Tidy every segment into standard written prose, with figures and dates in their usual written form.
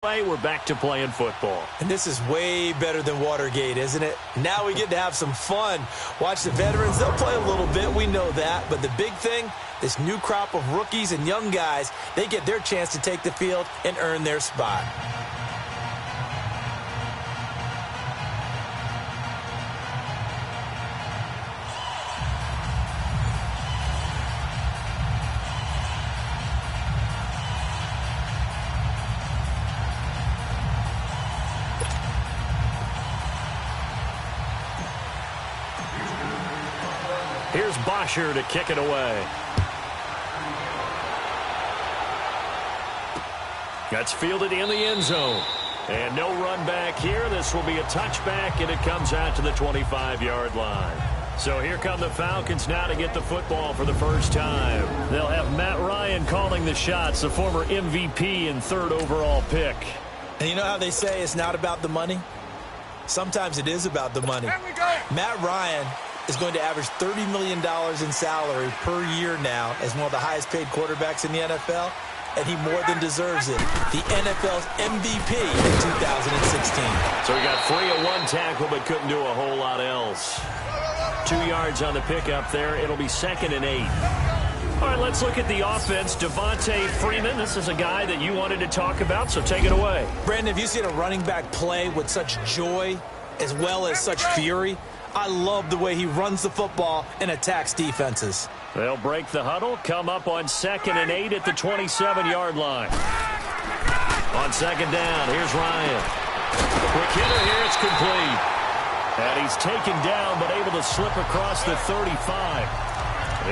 We're back to playing football. And this is way better than Watergate, isn't it? Now we get to have some fun. Watch the veterans. They'll play a little bit. We know that. But the big thing, this new crop of rookies and young guys, they get their chance to take the field and earn their spot. Here's Bosher to kick it away. That's fielded in the end zone. And no run back here. This will be a touchback, and it comes out to the 25-yard line. So here come the Falcons now to get the football for the first time. They'll have Matt Ryan calling the shots, the former MVP and third overall pick. And you know how they say it's not about the money? Sometimes it is about the money. Matt Ryan is going to average $30 million in salary per year now as one of the highest-paid quarterbacks in the NFL, and he more than deserves it. The NFL's MVP in 2016. So he got free of one tackle but couldn't do a whole lot else. 2 yards on the pickup there. It'll be 2nd and 8. All right, let's look at the offense. Devontae Freeman, this is a guy that you wanted to talk about, so take it away. Brandon, have you seen a running back play with such joy as well as such fury? I love the way he runs the football and attacks defenses. They'll break the huddle, come up on 2nd and 8 at the 27-yard line. On 2nd down, here's Ryan. Quick hitter here, it's complete. And he's taken down but able to slip across the 35.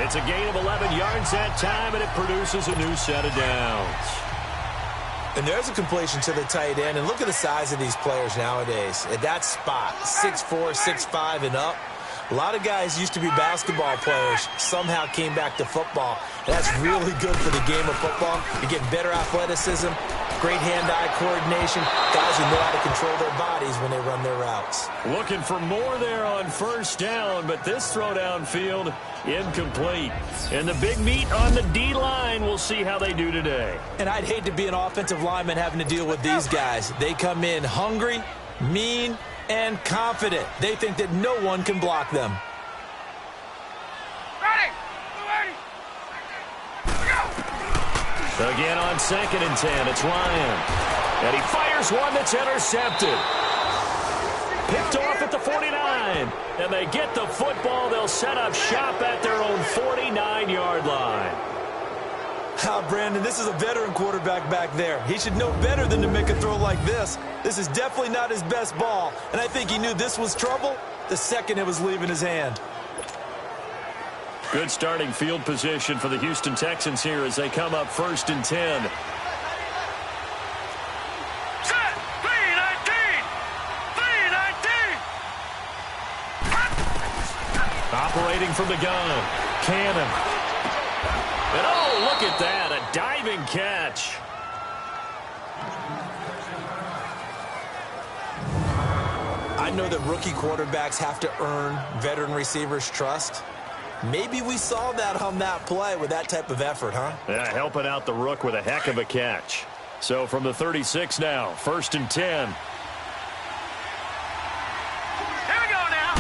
It's a gain of 11 yards that time, and it produces a new set of downs. And there's a completion to the tight end. And look at the size of these players nowadays. At that spot, 6'4", 6'5", and up. A lot of guys used to be basketball players, somehow came back to football. And that's really good for the game of football. You get better athleticism, great hand-eye coordination, guys who know how to control their bodies when they run their routes. Looking for more there on 1st down, but this throw downfield, incomplete. And the big meat on the D-line, we'll see how they do today. And I'd hate to be an offensive lineman having to deal with these guys. They come in hungry, mean, and confident. They think that no one can block them. Again on 2nd and 10, it's Ryan. And he fires one that's intercepted. Picked off at the 49. And they get the football. They'll set up shop at their own 49-yard line. Brandon, this is a veteran quarterback back there. He should know better than to make a throw like this. This is definitely not his best ball. And I think he knew this was trouble the second it was leaving his hand. Good starting field position for the Houston Texans here as they come up 1st and 10. Set! 3-19! 3-19! Operating from the gun. Cannon. And oh, look at that. A diving catch. I know that rookie quarterbacks have to earn veteran receivers' trust. Maybe we saw that on that play with that type of effort, huh? Yeah, helping out the rook with a heck of a catch. So from the 36 now, 1st and 10. Here we go now.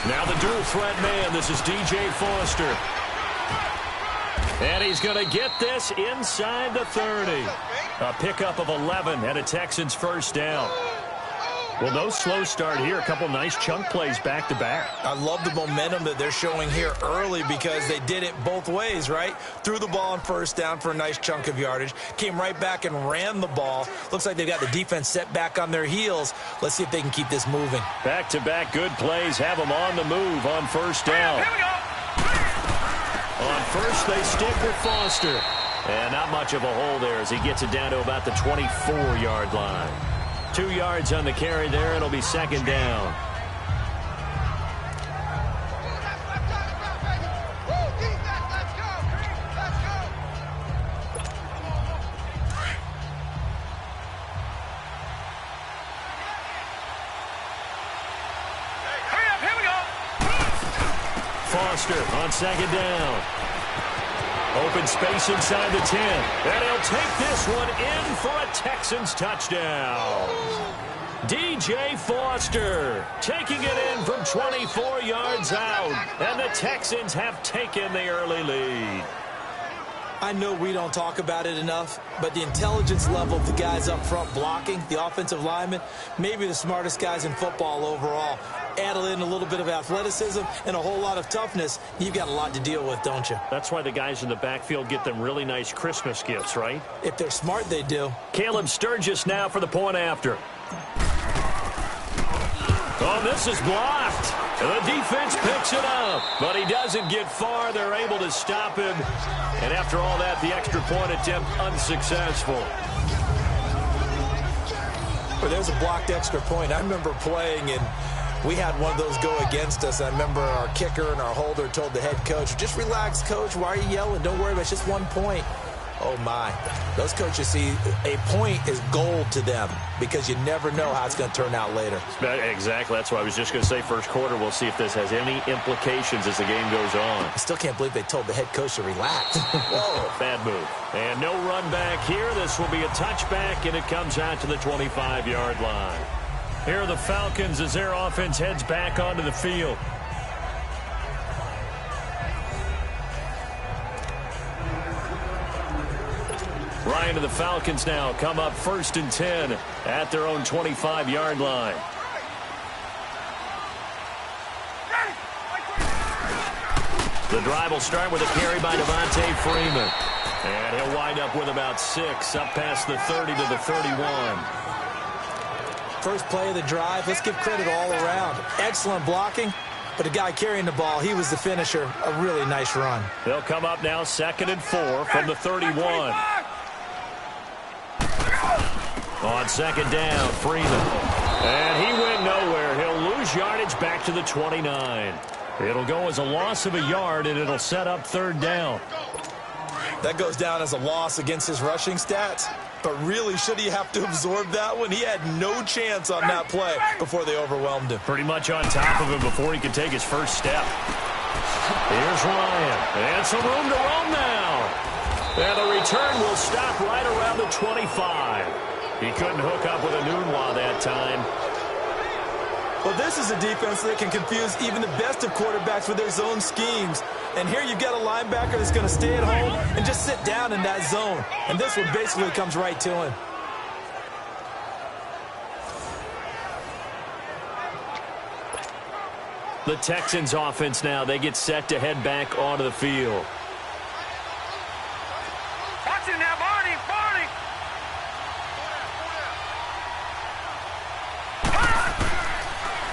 Now the dual threat man. This is DJ Foster. And he's going to get this inside the 30. A pickup of 11 and a Texans 1st down. Well, no slow start here. A couple nice chunk plays back-to-back. I love the momentum that they're showing here early because they did it both ways, right? Threw the ball on 1st down for a nice chunk of yardage. Came right back and ran the ball. Looks like they've got the defense set back on their heels. Let's see if they can keep this moving. Back-to-back good plays have them on the move on 1st down. Here we go. On 1st, they stick with Foster. And not much of a hole there as he gets it down to about the 24-yard line. 2 yards on the carry there. It'll be 2nd down. Hurry up, here we go. Foster on 2nd down. Open space inside the 10. And he'll take this one in for a Texans touchdown. DJ Foster taking it in from 24 yards out. And the Texans have taken the early lead. I know we don't talk about it enough, but the intelligence level of the guys up front blocking, the offensive linemen, maybe the smartest guys in football overall. Add in a little bit of athleticism and a whole lot of toughness, you've got a lot to deal with, don't you? That's why the guys in the backfield get them really nice Christmas gifts, right? If they're smart, they do. Caleb Sturgis now for the point after. Oh, this is blocked. The defense picks it up, but he doesn't get far. They're able to stop him. And after all that, the extra point attempt unsuccessful. Well, there's a blocked extra point. I remember playing, and we had one of those go against us. I remember our kicker and our holder told the head coach, just relax, coach. Why are you yelling? Don't worry about it. It's just 1 point. Oh, my. Those coaches see a point is gold to them because you never know how it's going to turn out later. Exactly. That's what I was just going to say. First quarter, we'll see if this has any implications as the game goes on. I still can't believe they told the head coach to relax. Whoa, bad move. And no run back here. This will be a touchback, and it comes out to the 25-yard line. Here are the Falcons as their offense heads back onto the field. Ryan and the Falcons now come up 1st and 10 at their own 25-yard line. The drive will start with a carry by Devontae Freeman. And he'll wind up with about 6 up past the 30 to the 31. First play of the drive, let's give credit all around. Excellent blocking, but the guy carrying the ball, he was the finisher. A really nice run. They'll come up now 2nd and 4 from the 31. On 2nd down, Freeman. And he went nowhere. He'll lose yardage back to the 29. It'll go as a loss of a yard, and it'll set up 3rd down. That goes down as a loss against his rushing stats. But really, should he have to absorb that one? He had no chance on that play before they overwhelmed him. Pretty much on top of him before he could take his first step. Here's Ryan. And some room to roam now. And the return will stop right around the 25. He couldn't hook up with a Nunwa that time. Well, this is a defense that can confuse even the best of quarterbacks with their zone schemes. And here you've got a linebacker that's going to stay at home and just sit down in that zone. And this one basically comes right to him. The Texans offense now, they get set to head back onto the field. Watch him now, Barney, Barney.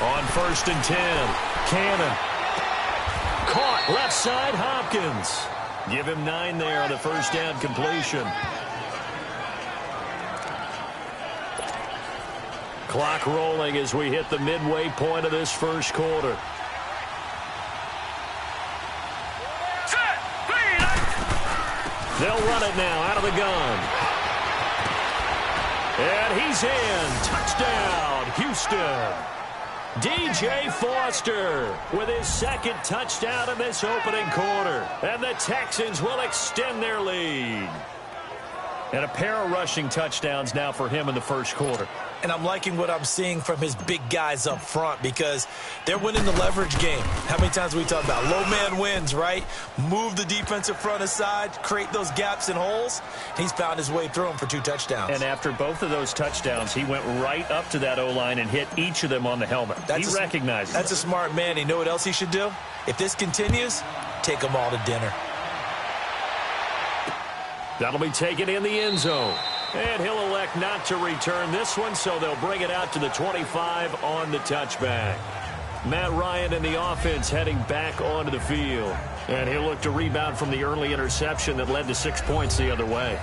On 1st and 10, Cannon. Caught left side, Hopkins. Give him 9 there on the first down completion. Clock rolling as we hit the midway point of this first quarter. Set, clean. They'll run it now out of the gun. And he's in. Touchdown, Houston. DJ Foster with his 2nd touchdown in this opening quarter. And the Texans will extend their lead. And a pair of rushing touchdowns now for him in the first quarter. And I'm liking what I'm seeing from his big guys up front because they're winning the leverage game. How many times we talk about low man wins, right? Move the defensive front aside, create those gaps and holes. He's found his way through them for 2 touchdowns. And after both of those touchdowns, he went right up to that O-line and hit each of them on the helmet. He recognizes That's it. a smart man. You know what else he should do? If this continues, take them all to dinner. That'll be taken in the end zone. And he'll elect not to return this one, so they'll bring it out to the 25 on the touchback. Matt Ryan and the offense heading back onto the field. And he'll look to rebound from the early interception that led to 6 points the other way.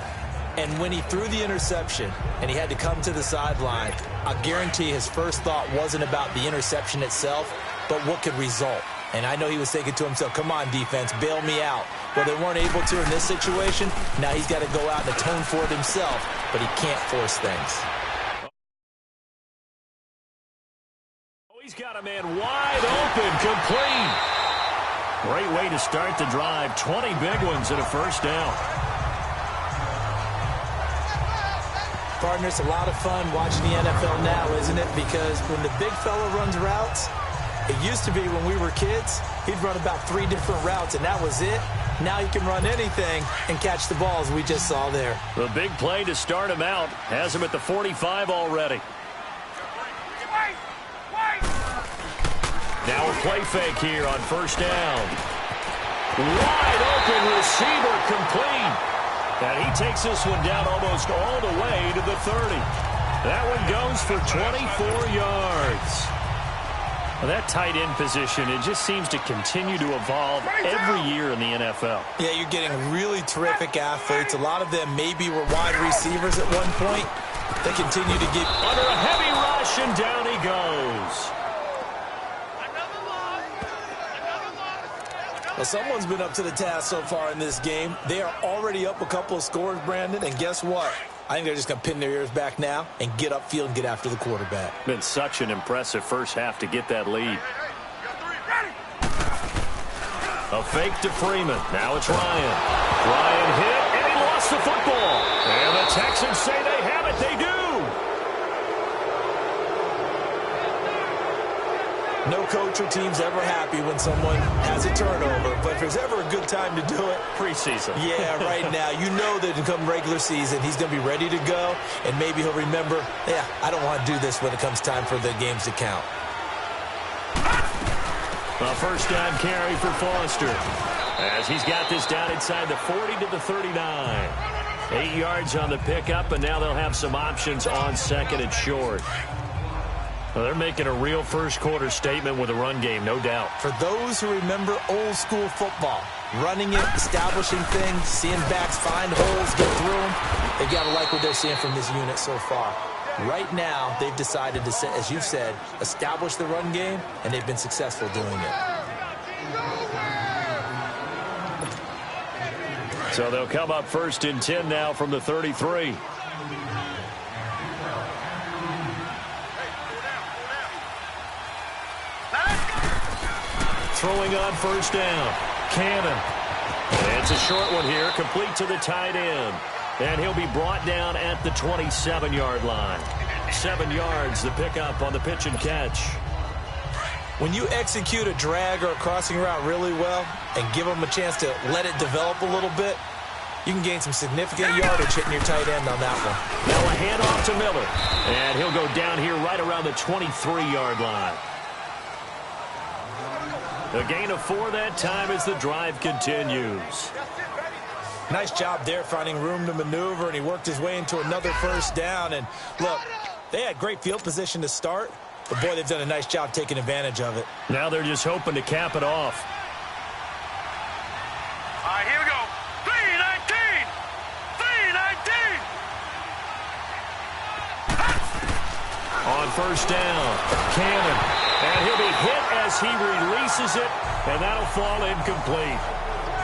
And when he threw the interception and he had to come to the sideline, I guarantee his first thought wasn't about the interception itself, but what could result. And I know he was thinking to himself, come on, defense, bail me out. Well, they weren't able to in this situation. Now he's got to go out and atone for it himself, but he can't force things. Oh, he's got a man wide open, complete. Great way to start the drive. 20 big ones and a first down. Partner, it's a lot of fun watching the NFL now, isn't it? Because when the big fella runs routes, it used to be when we were kids, he'd run about 3 different routes, and that was it. Now he can run anything and catch the balls we just saw there. The big play to start him out has him at the 45 already. Now a play fake here on first down. Wide open receiver complete. And he takes this one down almost all the way to the 30. That one goes for 24 yards. Well, that tight end position, it just seems to continue to evolve every year in the NFL. Yeah, you're getting really terrific athletes. A lot of them maybe were wide receivers at one point. They continue to get under a heavy rush, and down he goes. Well, someone's been up to the task so far in this game. They are already up a couple of scores, Brandon, and guess what? I think they're just going to pin their ears back now and get upfield and get after the quarterback. Been such an impressive first half to get that lead. A fake to Freeman. Now it's Ryan. Ryan hit, and he lost the football. And the Texans say they have it. They do. No coach or team's ever happy when someone has a turnover, but if there's ever a good time to do it, preseason. Yeah, right now. You know that come regular season, he's going to be ready to go, and maybe he'll remember, yeah, I don't want to do this when it comes time for the games to count. A first down carry for Foster as he's got this down inside the 40 to the 39. 8 yards on the pickup, and now they'll have some options on second and short. Well, they're making a real first-quarter statement with a run game, no doubt. For those who remember old-school football, running it, establishing things, seeing backs find holes, get through them, they got to like what they're seeing from this unit so far. Right now, they've decided to, as you've said, establish the run game, and they've been successful doing it. So they'll come up first and 10 now from the 33. Throwing on first down. Cannon. It's a short one here, complete to the tight end. And he'll be brought down at the 27-yard line. 7 yards, the pickup on the pitch and catch. When you execute a drag or a crossing route really well and give them a chance to let it develop a little bit, you can gain some significant yardage hitting your tight end on that one. Now a handoff to Miller. And he'll go down here right around the 23-yard line. A gain of 4 that time as the drive continues. Nice job there finding room to maneuver, and he worked his way into another first down. And look, they had great field position to start, but boy, they've done a nice job taking advantage of it. Now they're just hoping to cap it off. All right, here we go. 3-19. 3-19. On first down, Cannon. And he'll be hit as he releases it, and that'll fall incomplete.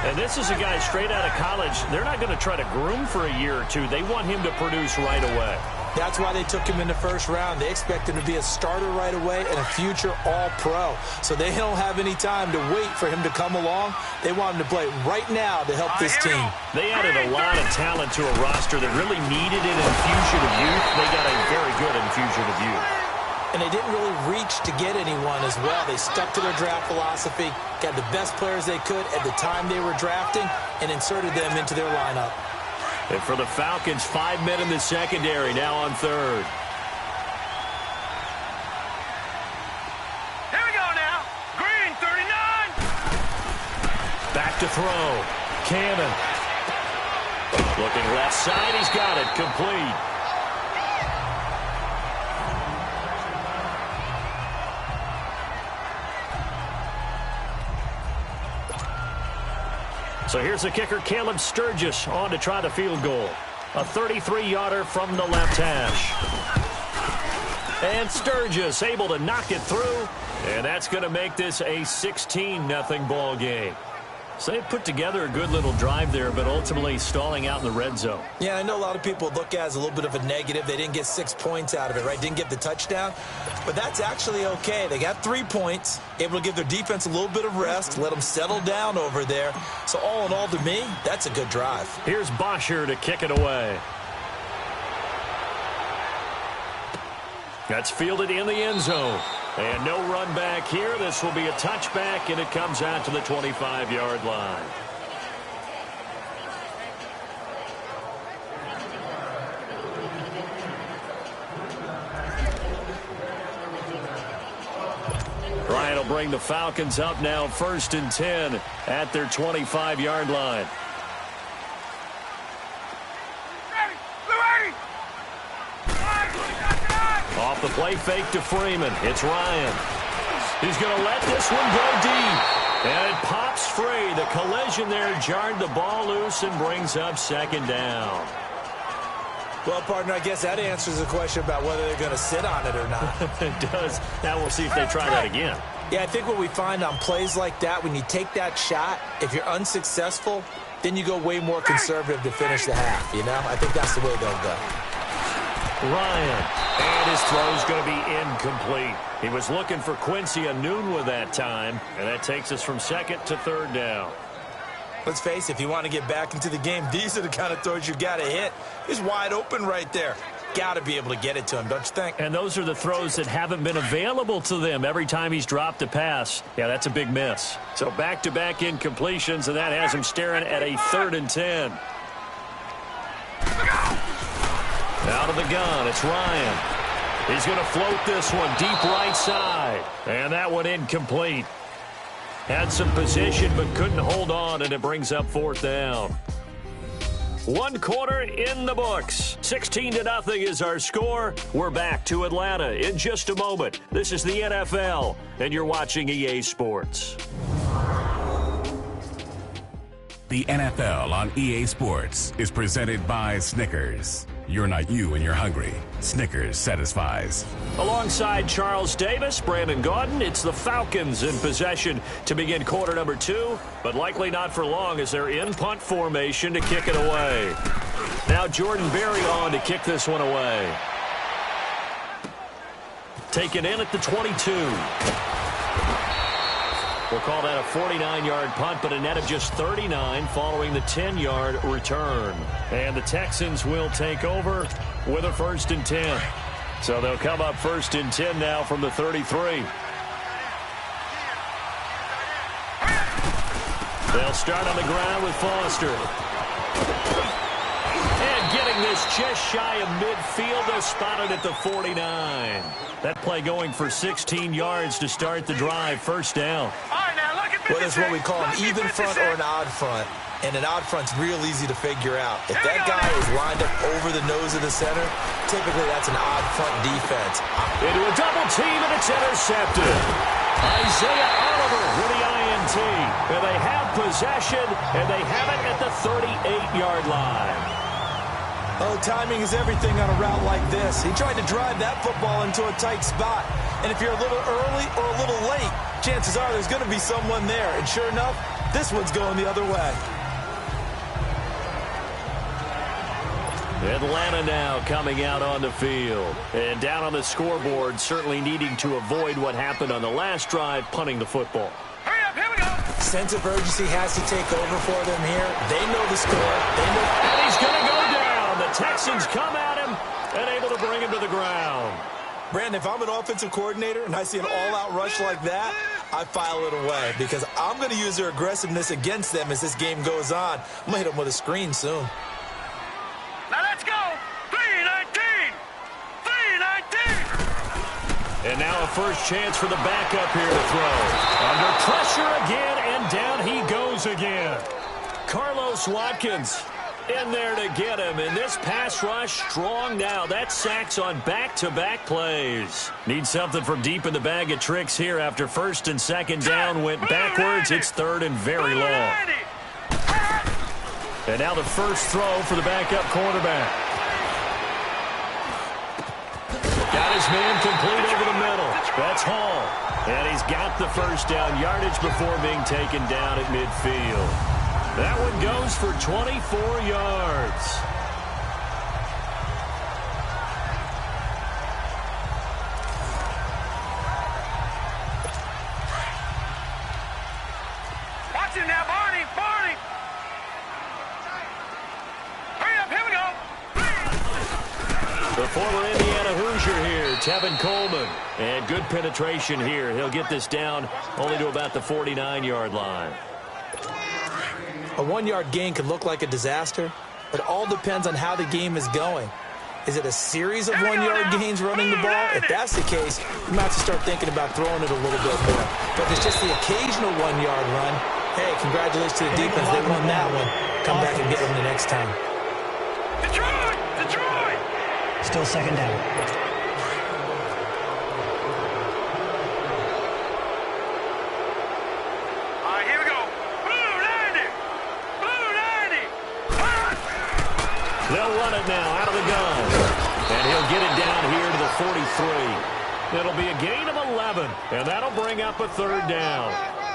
And this is a guy straight out of college. They're not going to try to groom for a year or two. They want him to produce right away. That's why they took him in the first round. They expect him to be a starter right away and a future all-pro. So they don't have any time to wait for him to come along. They want him to play right now to help this team. They added a lot of talent to a roster that really needed an infusion of youth. They got a very good infusion of youth. And they didn't really reach to get anyone as well. They stuck to their draft philosophy, got the best players they could at the time they were drafting, and inserted them into their lineup. And for the Falcons, 5 men in the secondary, now on third. Here we go now. Green, 39. Back to throw. Cannon. Looking left side, he's got it, complete. So here's the kicker, Caleb Sturgis, on to try the field goal. A 33-yarder from the left hash. And Sturgis able to knock it through. And that's going to make this a 16-0 ball game. So they put together a good little drive there, but ultimately stalling out in the red zone. Yeah, I know a lot of people look at it as a little bit of a negative. They didn't get 6 points out of it, right? Didn't get the touchdown. But that's actually okay. They got 3 points, able to give their defense a little bit of rest, let them settle down over there. So all in all, to me, that's a good drive. Here's Bosher to kick it away. That's fielded in the end zone. And no run back here. This will be a touchback, and it comes out to the 25-yard line. Ryan will bring the Falcons up now 1st and 10 at their 25-yard line. Off the play fake to Freeman. It's Ryan. He's going to let this one go deep. And it pops free. The collision there jarred the ball loose and brings up 2nd down. Well, partner, I guess that answers the question about whether they're going to sit on it or not. It does. Now we'll see if they try that again. Yeah, I think what we find on plays like that, when you take that shot, if you're unsuccessful, then you go way more conservative to finish the half, you know? I think that's the way they'll go. Ryan, and his throw's going to be incomplete. He was looking for Quincy Enunwa that time, and that takes us from 2nd to 3rd down. Let's face it, if you want to get back into the game, these are the kind of throws you got to hit. He's wide open right there. Got to be able to get it to him, don't you think? And those are the throws that haven't been available to them every time he's dropped a pass. Yeah, that's a big miss. So back-to-back incompletions, and that has him staring at a 3rd and 10. Out of the gun, it's Ryan. He's going to float this one deep right side. And that one incomplete. Had some position but couldn't hold on, and it brings up 4th down. 1 quarter in the books. 16-0 is our score. We're back to Atlanta in just a moment. This is the NFL, and you're watching EA Sports. The NFL on EA Sports is presented by Snickers. You're not you when you're hungry. Snickers satisfies. Alongside Charles Davis, Brandon Gaudin, it's the Falcons in possession to begin quarter number 2, but likely not for long as they're in punt formation to kick it away. Now Jordan Berry on to kick this one away. Taken in at the 22. We'll call that a 49-yard punt, but a net of just 39 following the 10-yard return. And the Texans will take over with a 1st and 10. So they'll come up 1st and 10 now from the 33. They'll start on the ground with Foster. And getting this just shy of midfield, they'll spot it at the 49. That play going for 16 yards to start the drive. 1st down. Well, that's what we call an even front or an odd front. And an odd front's real easy to figure out. If that guy is lined up over the nose of the center, typically that's an odd front defense. Into a double team, and it's intercepted. Isaiah Oliver with the INT. And they have possession, and they have it at the 38-yard line. Oh, timing is everything on a route like this. He tried to drive that football into a tight spot. And if you're a little early or a little late, chances are there's going to be someone there. And sure enough, this one's going the other way. Atlanta now coming out on the field. And down on the scoreboard, certainly needing to avoid what happened on the last drive, punting the football. Hurry up, here we go. Sense of urgency has to take over for them here. They know the score. They know. And he's going to go down. The Texans come at him and able to bring him to the ground. Brandon, if I'm an offensive coordinator and I see an all-out rush like that, I file it away because I'm going to use their aggressiveness against them as this game goes on. I'm going to hit them with a screen soon. Now let's go. 3-19. 3-19. And now a first chance for the backup here to throw. Under pressure again, and down he goes again. Carlos Watkins in there to get him, and this pass rush strong now. That's sacks on back-to-back plays. Need something from deep in the bag of tricks here after 1st and 2nd down went backwards. It's 3rd and very long. And now the first throw for the backup quarterback. Got his man complete over the middle. That's Hall. And he's got the first down yardage before being taken down at midfield. That one goes for 24 yards. Watch him now, Barney. Barney. Hurry up. Here we go. The former Indiana Hoosier here, Tevin Coleman. And good penetration here. He'll get this down only to about the 49-yard line. A 1-yard gain could look like a disaster, but it all depends on how the game is going. Is it a series of 1-yard gains running the ball? If that's the case, you might have to start thinking about throwing it a little bit more. But if it's just the occasional 1-yard run, hey, congratulations to the defense. They won that one. Come back and get them the next time. Detroit! Detroit! Still second down. All right, here we go. Blue 90! Blue 90! They'll run it now out of the gun. And he'll get it down here to the 43. It'll be a gain of 11, and that'll bring up a third down.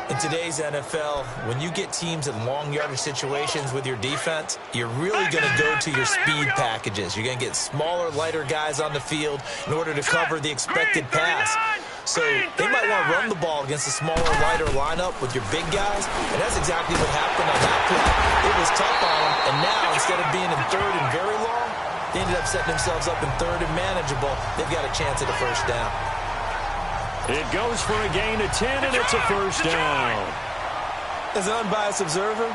In today's NFL, when you get teams in long yardage situations with your defense, you're really going to go to your speed packages. You're going to get smaller, lighter guys on the field in order to cover the expected pass. So they might want to run the ball against a smaller, lighter lineup with your big guys, and that's exactly what happened on that play. It was tough on them, and now instead of being in third and very long, they ended up setting themselves up in third and manageable. They've got a chance at a first down. It goes for a gain of 10, and it's a first down. As an unbiased observer,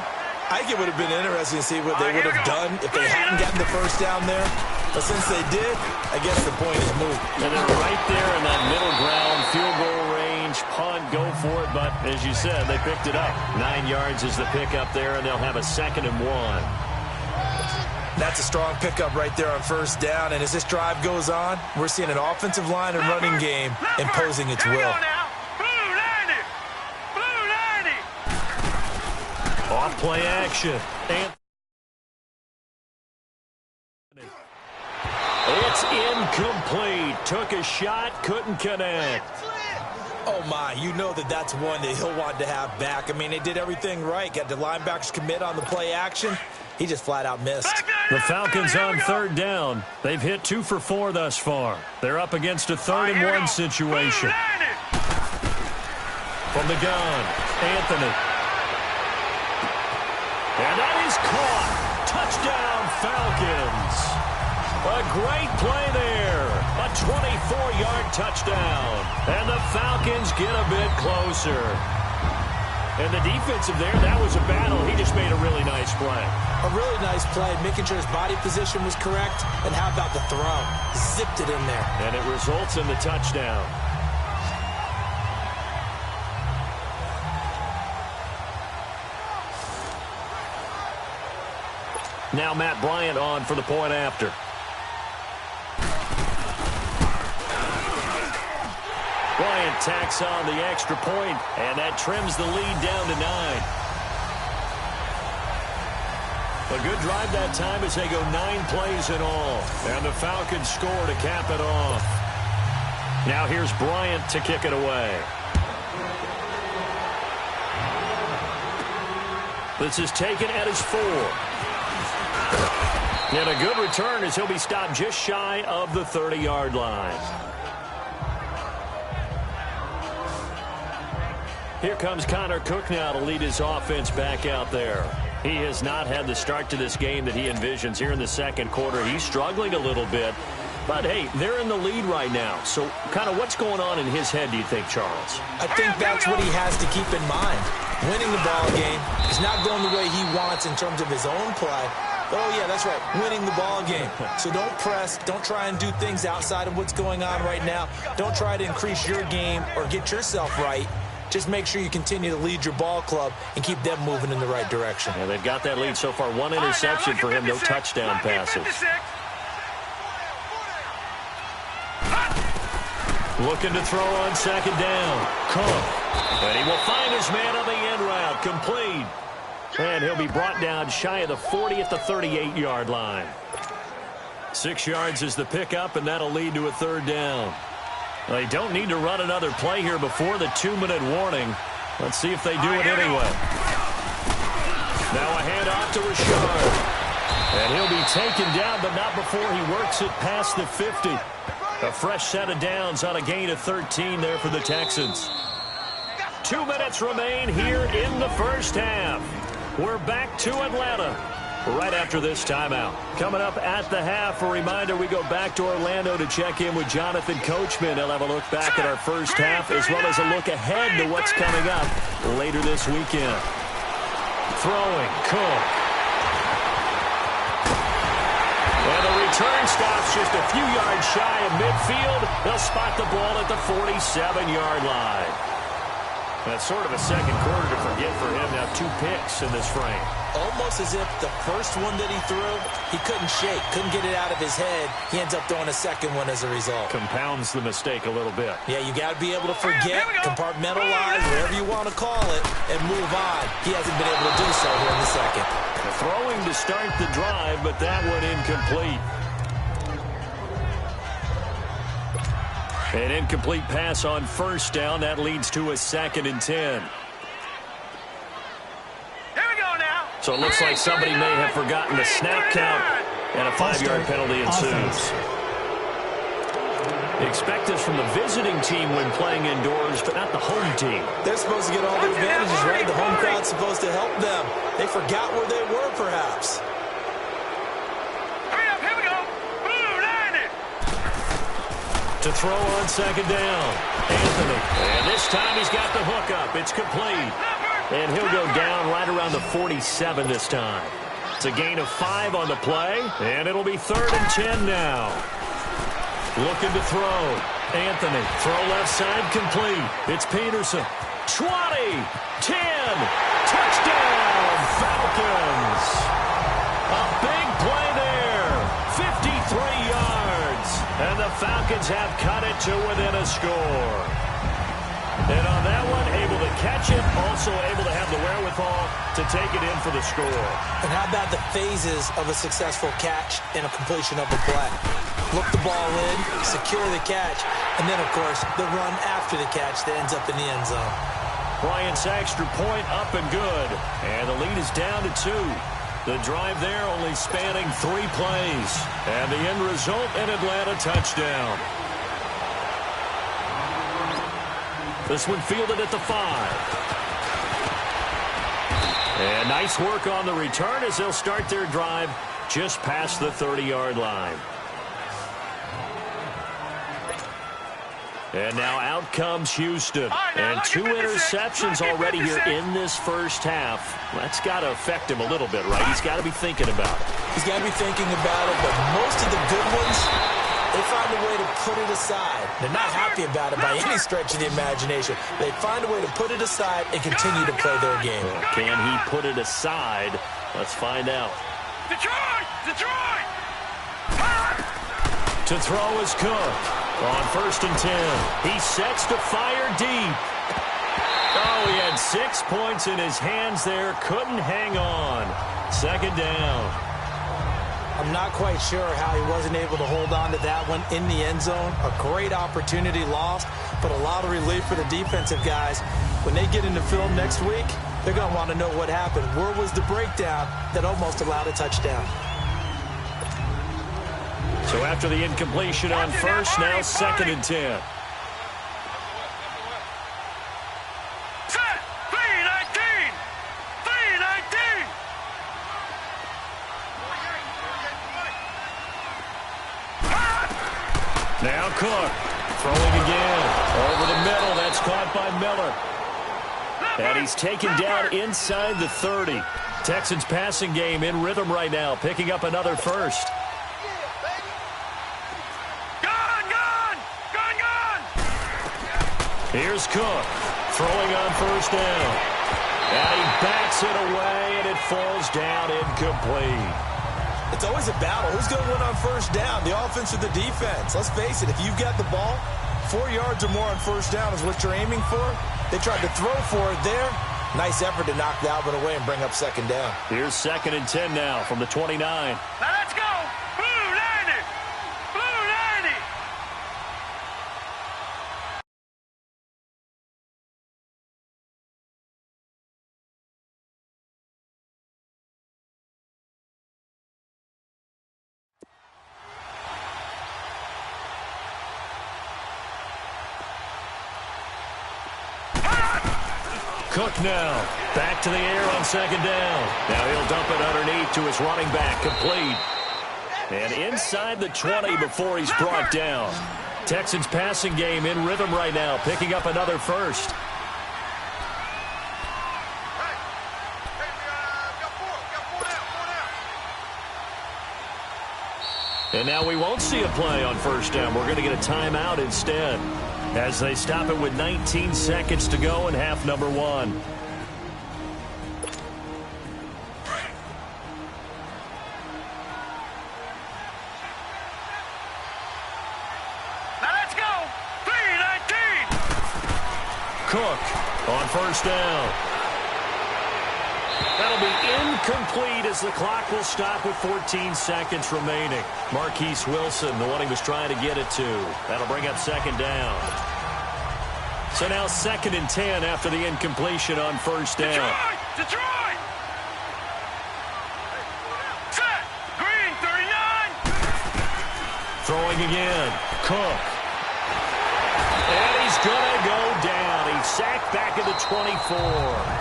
I think it would have been interesting to see what they would have done if they hadn't gotten the first down there. But since they did, I guess the point is moot. And they're right there in that middle ground, field goal range, punt, go for it. But as you said, they picked it up. 9 yards is the pickup there, and they'll have a 2nd and 1. That's a strong pickup right there on first down. And as this drive goes on, we're seeing an offensive line and running game imposing its will. Off play action. It's incomplete. Took a shot, couldn't connect. Oh, my, you know that's one that he'll want to have back. I mean, they did everything right. Got the linebackers commit on the play action. He just flat out missed. The Falcons on third down. They've hit 2 for 4 thus far. They're up against a 3rd and 1 situation. From the gun, Anthony. And that is caught. Touchdown, Falcons. A great play there. A 24-yard touchdown. And the Falcons get a bit closer. And the defensive there, that was a battle. He just made a really nice play. A really nice play, making sure his body position was correct. And how about the throw? Zipped it in there. And it results in the touchdown. Now Matt Bryant on for the point after. Bryant tacks on the extra point, and that trims the lead down to 9. A good drive that time as they go 9 plays in all. And the Falcons score to cap it off. Now here's Bryant to kick it away. This is taken at his 4. And a good return as he'll be stopped just shy of the 30-yard line. Here comes Connor Cook now to lead his offense back out there. He has not had the start to this game that he envisions here in the second quarter. He's struggling a little bit. But, hey, they're in the lead right now. So, kind of what's going on in his head, do you think, Charles? I think that's what he has to keep in mind. Winning the ball game is not going the way he wants in terms of his own play. Oh, yeah, that's right, winning the ball game. So don't press. Don't try and do things outside of what's going on right now. Don't try to increase your game or get yourself right. Just make sure you continue to lead your ball club and keep them moving in the right direction. Yeah, they've got that lead so far. 1 interception for him, no touchdown passes. Looking to throw on second down. Cook. And he will find his man on the end route. Complete. And he'll be brought down shy of the 40 at the 38-yard line. 6 yards is the pickup, and that'll lead to a third down. They don't need to run another play here before the 2-minute warning. Let's see if they do it anyway. Now a handoff to Richard. And he'll be taken down, but not before he works it past the 50. A fresh set of downs on a gain of 13 there for the Texans. 2 minutes remain here in the first half. We're back to Atlanta right after this timeout. Coming up at the half, a reminder, we go back to Orlando to check in with Jonathan Coachman. He'll have a look back at our first half as well as a look ahead to what's coming up later this weekend. Throwing, Cook. And the return stops just a few yards shy of midfield. They'll spot the ball at the 47-yard line. That's sort of a second quarter to forget for him. Now 2 picks in this frame. Almost as if the first one that he threw, he couldn't shake, couldn't get it out of his head. He ends up throwing a second one as a result. Compounds the mistake a little bit. Yeah, you got to be able to forget, compartmentalize, whatever you want to call it, and move on. He hasn't been able to do so here in the second. Throwing to start the drive, but that one incomplete. An incomplete pass on first down. That leads to a 2nd and 10. Here we go now. So it looks like somebody may have forgotten the snap count, and a 5-yard penalty ensues. Expect this from the visiting team when playing indoors, but not the home team. They're supposed to get all the advantages, right? The home crowd's supposed to help them. They forgot where they were, perhaps. Hurry up, here we go. Blue, line it. To throw on 2nd down, Anthony. And this time he's got the hook up. It's complete. And he'll go down right around the 47 this time. It's a gain of 5 on the play, and it'll be 3rd and 10 now. Looking to throw. Anthony, throw left side complete. It's Peterson. 20, 10, touchdown, Falcons. A big play there, 53 yards. And the Falcons have cut it to within a score. And on that one, able to catch it, also able to have the wherewithal to take it in for the score. And how about the phases of a successful catch and a completion of a play? Look the ball in, secure the catch, and then, of course, the run after the catch that ends up in the end zone. Bryant's extra point up and good. And the lead is down to 2. The drive there only spanning 3 plays. And the end result, an Atlanta touchdown. This one fielded at the 5. And nice work on the return as they'll start their drive just past the 30-yard line. And now out comes Houston. And 2 interceptions already here in this first half. That's got to affect him a little bit, right? He's got to be thinking about it. He's got to be thinking about it, but most of the good ones, they find a way to put it aside. They're not happy about it by any stretch of the imagination. They find a way to put it aside and continue to play their game. Can he put it aside? Let's find out. Detroit! Detroit! To throw is Cook. On 1st and 10. He sets to fire deep. Oh, he had 6 points in his hands there. Couldn't hang on. 2nd down. I'm not quite sure how he wasn't able to hold on to that one in the end zone. A great opportunity lost, but a lot of relief for the defensive guys. When they get into film next week, they're going to want to know what happened. Where was the breakdown that almost allowed a touchdown? So after the incompletion on first, now 2nd and 10. Set! 3-19! 3-19! Now Cook throwing again. Over the middle. That's caught by Miller. And he's taken down inside the 30. Texans passing game in rhythm right now, picking up another first. Here's Cook, throwing on 1st down. And he backs it away, and it falls down incomplete. It's always a battle. Who's going to win on 1st down, the offense or the defense? Let's face it, if you've got the ball, 4 yards or more on 1st down is what you're aiming for. They tried to throw for it there. Nice effort to knock that one away and bring up 2nd down. Here's 2nd and 10 now from the 29. Now let's go! Blue 90! Blue 90! Cook now. Back to the air on second down. Now he'll dump it underneath to his running back. Complete. And inside the 20 before he's brought down. Texans passing game in rhythm right now, picking up another first. And now we won't see a play on first down. We're going to get a timeout instead as they stop it with 19 seconds to go in half number 1. Now let's go. 3-19. Cook on first down. That'll be incomplete as the clock will stop with 14 seconds remaining. Marquise Wilson, the one he was trying to get it to. That'll bring up second down. So now 2nd and 10 after the incompletion on first down. Detroit! Set! Green, 39! Throwing again. Cook. And he's going to go down. He's sacked back at the 24.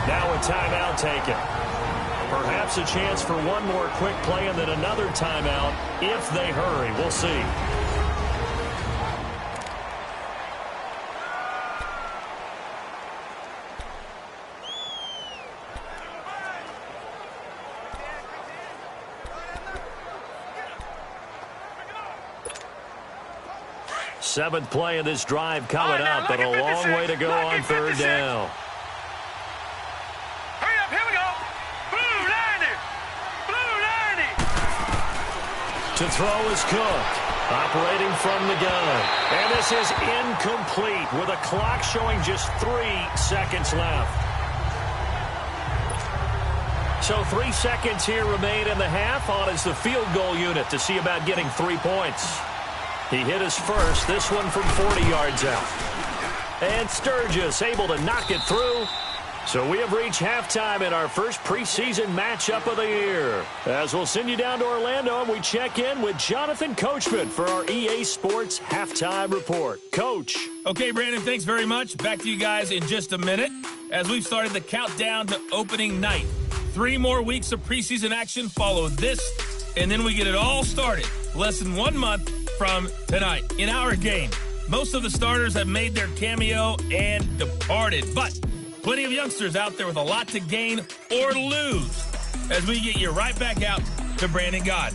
Now a timeout taken. Perhaps a chance for one more quick play and then another timeout if they hurry. We'll see. Seventh play of this drive coming up, but a long way to go on third down. Hurry up, here we go. Blue 90. Blue 90. To throw is Cook, operating from the gun. And this is incomplete with a clock showing just 3 seconds left. So 3 seconds here remain in the half. On is the field goal unit to see about getting 3 points. He hit his first, this one from 40 yards out. And Sturgis able to knock it through. So we have reached halftime in our first preseason matchup of the year. As we'll send you down to Orlando and we check in with Jonathan Coachman for our EA Sports Halftime Report. Coach. Okay, Brandon, thanks very much. Back to you guys in just a minute as we've started the countdown to opening night. 3 more weeks of preseason action follow this, and then we get it all started less than 1 month from tonight. In our game, most of the starters have made their cameo and departed, but plenty of youngsters out there with a lot to gain or lose as we get you right back out to Brandon God.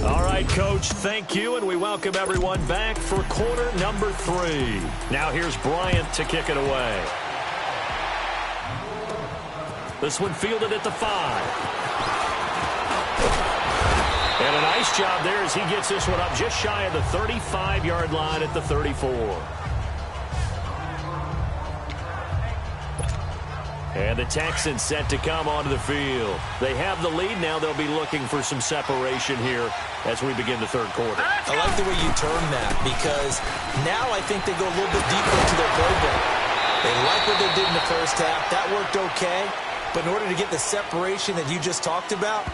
All right, Coach, thank you, and we welcome everyone back for quarter number 3. Now here's Bryant to kick it away. This one fielded at the 5. And a nice job there as he gets this one up just shy of the 35-yard line at the 34. And the Texans set to come onto the field. They have the lead. Now they'll be looking for some separation here as we begin the third quarter. I like the way you term that because now I think they go a little bit deeper into their playbook. They like what they did in the first half. That worked okay. But in order to get the separation that you just talked about,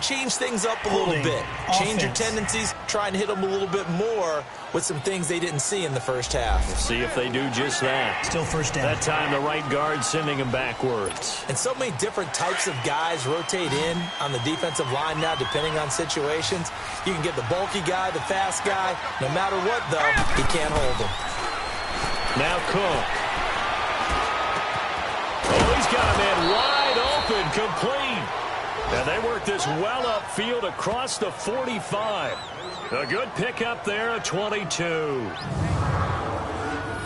change things up a little bit. Change your tendencies. Try and hit them a little bit more with some things they didn't see in the first half. We'll see if they do just that. Still first down. That time the right guard sending him backwards. And so many different types of guys rotate in on the defensive line now depending on situations. You can get the bulky guy, the fast guy. No matter what, though, he can't hold him. Now Cook. Oh, he's got a man wide open, complete. And they work this well upfield across the 45. A good pickup there at 22.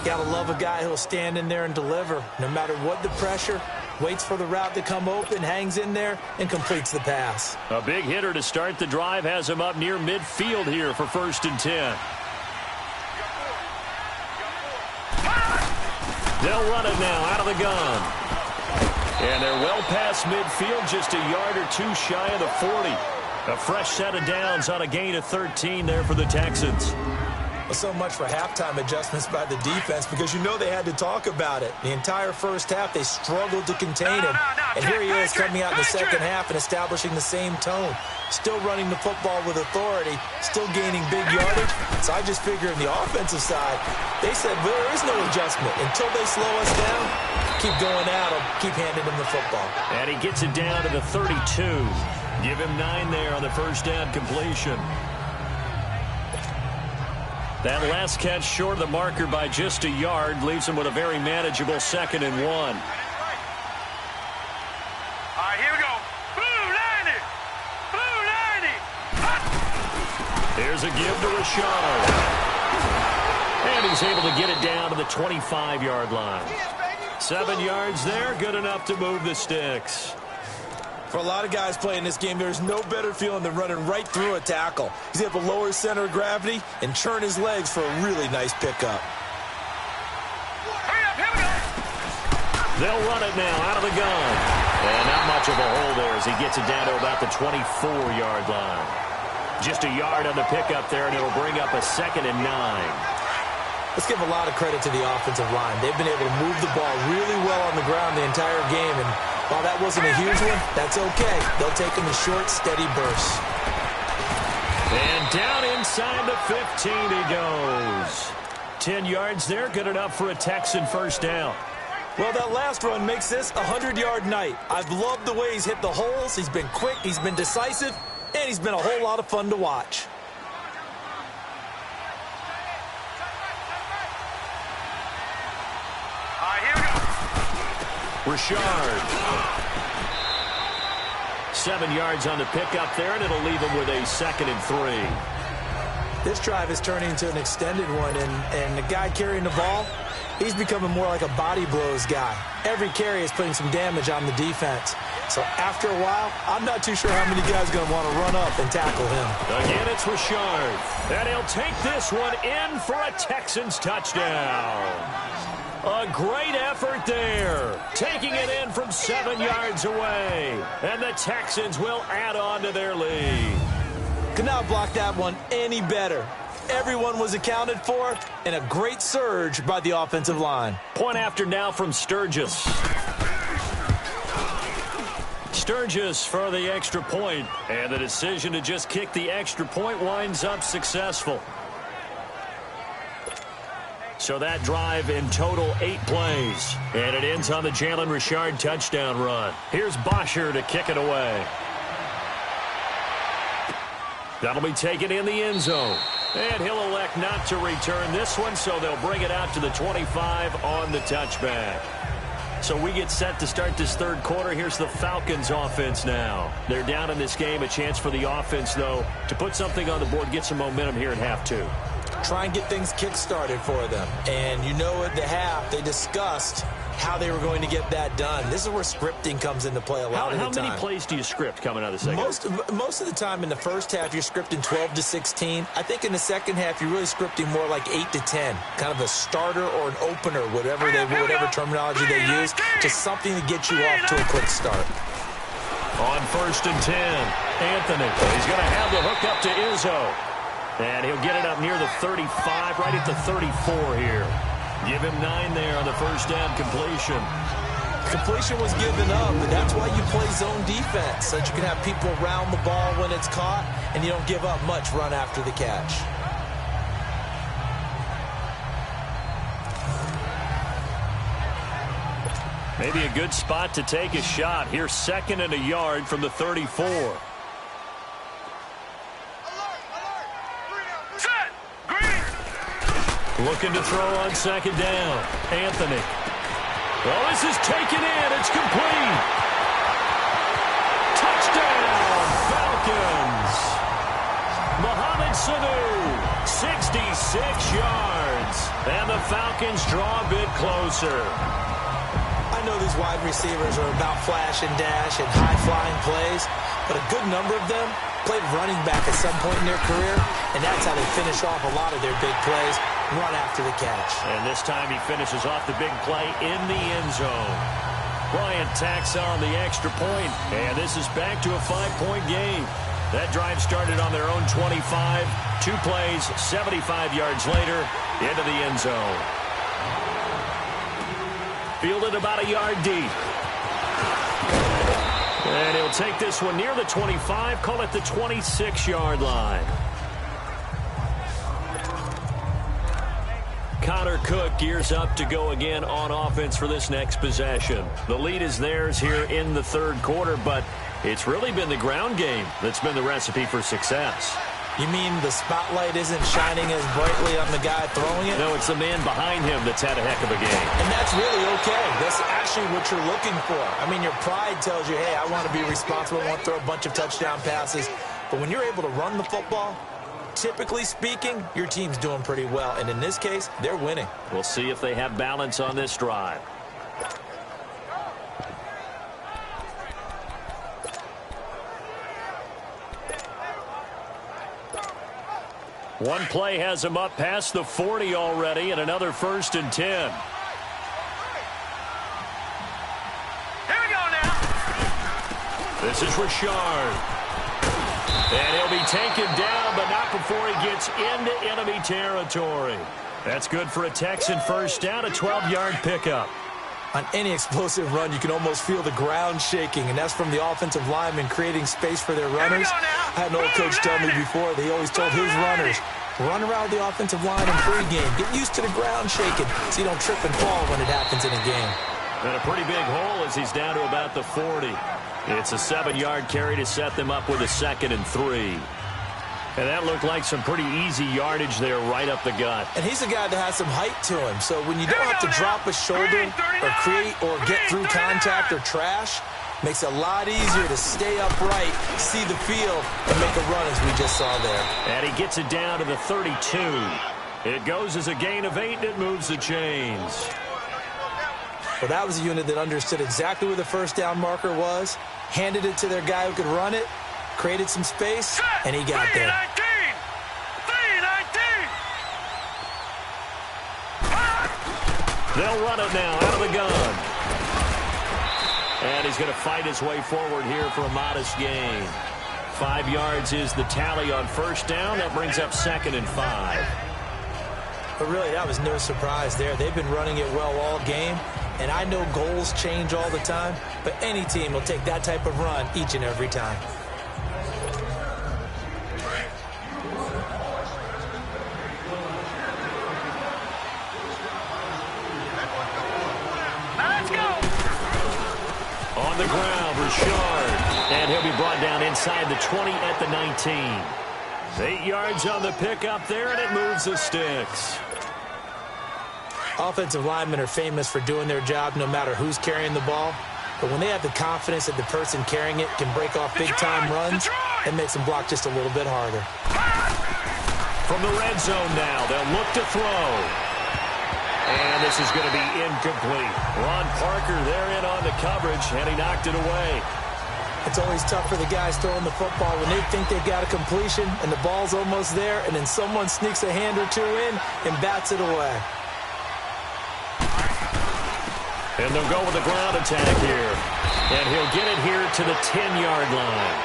Gotta love a guy who'll stand in there and deliver. No matter what the pressure, waits for the route to come open, hangs in there, and completes the pass. A big hitter to start the drive has him up near midfield here for 1st and 10. They'll run it now out of the gun. And they're well past midfield, just a yard or 2 shy of the 40. A fresh set of downs on a gain of 13 there for the Texans. Well, so much for halftime adjustments by the defense, because you know they had to talk about it. The entire first half, they struggled to contain him. And here he is coming out in the second half and establishing the same tone. Still running the football with authority, still gaining big yardage. So I just figure on the offensive side, they said there is no adjustment. Until they slow us down, keep going at him, keep handing him the football. And he gets it down to the 32. Give him 9 there on the first down completion. That last catch short of the marker by just a yard leaves him with a very manageable 2nd and 1. All right, here we go. Blue 90. Blue 90. Here's a give to Rashard. And he's able to get it down to the 25-yard line. 7 yards there, good enough to move the sticks. For a lot of guys playing this game, there's no better feeling than running right through a tackle. He's able to lower his center of gravity and churn his legs for a really nice pickup. Hurry up, here we go. They'll run it now out of the gun. And not much of a hole there as he gets it down to about the 24-yard line. Just a yard on the pickup there, and it'll bring up a 2nd and 9. Let's give a lot of credit to the offensive line. They've been able to move the ball really well on the ground the entire game, and while that wasn't a huge one, that's okay. They'll take them in short, steady bursts. And down inside the 15 he goes. 10 yards there, good enough for a Texan first down. Well, that last run makes this a 100-yard night. I've loved the way he's hit the holes. He's been quick, he's been decisive, and he's been a whole lot of fun to watch. Rashard. 7 yards on the pickup there, and it'll leave him with a 2nd and 3. This drive is turning into an extended one, and the guy carrying the ball, he's becoming more like a body blows guy. Every carry is putting some damage on the defense. So after a while, I'm not too sure how many guys are going to want to run up and tackle him. Again, it's Rashard. And he'll take this one in for a Texans touchdown. A great effort there, taking it in from 7 yards away. And the Texans will add on to their lead. Could not block that one any better. Everyone was accounted for, and a great surge by the offensive line. Point after now from Sturgis. Sturgis for the extra point, and the decision to just kick the extra point winds up successful. So that drive in total 8 plays. And it ends on the Jalen Rashard touchdown run. Here's Bosher to kick it away. That'll be taken in the end zone. And he'll elect not to return this one, so they'll bring it out to the 25 on the touchback. So we get set to start this third quarter. Here's the Falcons offense now. They're down in this game. A chance for the offense, though, to put something on the board, get some momentum here at half 2. Try and get things kick-started for them. And you know at the half, they discussed how they were going to get that done. This is where scripting comes into play a lot of the time. How many plays do you script coming out of the second? Most of the time in the first half, you're scripting 12 to 16. I think in the second half, you're really scripting more like 8 to 10. Kind of a starter or an opener, whatever terminology they use, just something to get you off to a quick start. On 1st and 10, Anthony. He's going to have the hook up to Izzo. And he'll get it up near the 35, right at the 34 here. Give him 9 there on the first down completion. Completion was given up, but that's why you play zone defense, so that you can have people around the ball when it's caught, and you don't give up much run after the catch. Maybe a good spot to take a shot. Here's 2nd and a yard from the 34. Looking to throw on 2nd down. Anthony. Well, this is taken in. It's complete. Touchdown, Falcons. Mohamed Sanu, 66 yards. And the Falcons draw a bit closer. I know these wide receivers are about flash and dash and high-flying plays, but a good number of them played running back at some point in their career, and that's how they finish off a lot of their big plays. Run after the catch. And this time he finishes off the big play in the end zone. Bryant tacks on the extra point, and this is back to a 5-point game. That drive started on their own 25. 2 plays, 75 yards later, into the end zone. Fielded about a yard deep. And he'll take this one near the 25, call it the 26-yard line. Connor Cook gears up to go again on offense for this next possession. The lead is theirs here in the third quarter, but it's really been the ground game that's been the recipe for success. You mean the spotlight isn't shining as brightly on the guy throwing it? No, it's the man behind him that's had a heck of a game. And that's really okay. That's actually what you're looking for. I mean, your pride tells you, hey, I want to be responsible. I want to throw a bunch of touchdown passes. But when you're able to run the football, typically speaking, your team's doing pretty well. And in this case, they're winning. We'll see if they have balance on this drive. One play has him up past the 40 already, and another 1st and 10. Here we go now. This is Richard. And he'll be taken down, but not before he gets into enemy territory. That's good for a Texan first down, a 12-yard pickup. On any explosive run, you can almost feel the ground shaking, and that's from the offensive linemen creating space for their runners. I had an old coach tell me before, they always told his runners, run around the offensive line in pregame. Get used to the ground shaking so you don't trip and fall when it happens in a game. And a pretty big hole as he's down to about the 40. It's a 7-yard carry to set them up with a 2nd and 3. And that looked like some pretty easy yardage there right up the gut. And he's a guy that has some height to him. So when you don't have to drop a shoulder or create or get through contact or trash, makes it a lot easier to stay upright, see the field, and make a run as we just saw there. And he gets it down to the 32. It goes as a gain of 8, and it moves the chains. Well, that was a unit that understood exactly where the first down marker was, handed it to their guy who could run it, created some space, and he got there. 3-19. They'll run it now out of the gun. And he's going to fight his way forward here for a modest gain. 5 yards is the tally on first down. That brings up 2nd and 5. But really, that was no surprise there. They've been running it well all game. And I know goals change all the time, but any team will take that type of run each and every time. Let's go. On the ground, Richard. And he'll be brought down inside the 20 at the 19. 8 yards on the pickup there, and it moves the sticks. Offensive linemen are famous for doing their job no matter who's carrying the ball. But when they have the confidence that the person carrying it can break off big-time runs, it makes them block just a little bit harder. From the red zone now, they'll look to throw. And this is going to be incomplete. Ron Parker there in on the coverage, and he knocked it away. It's always tough for the guys throwing the football when they think they've got a completion and the ball's almost there, and then someone sneaks a hand or two in and bats it away. And they'll go with a ground attack here. And he'll get it here to the 10-yard line.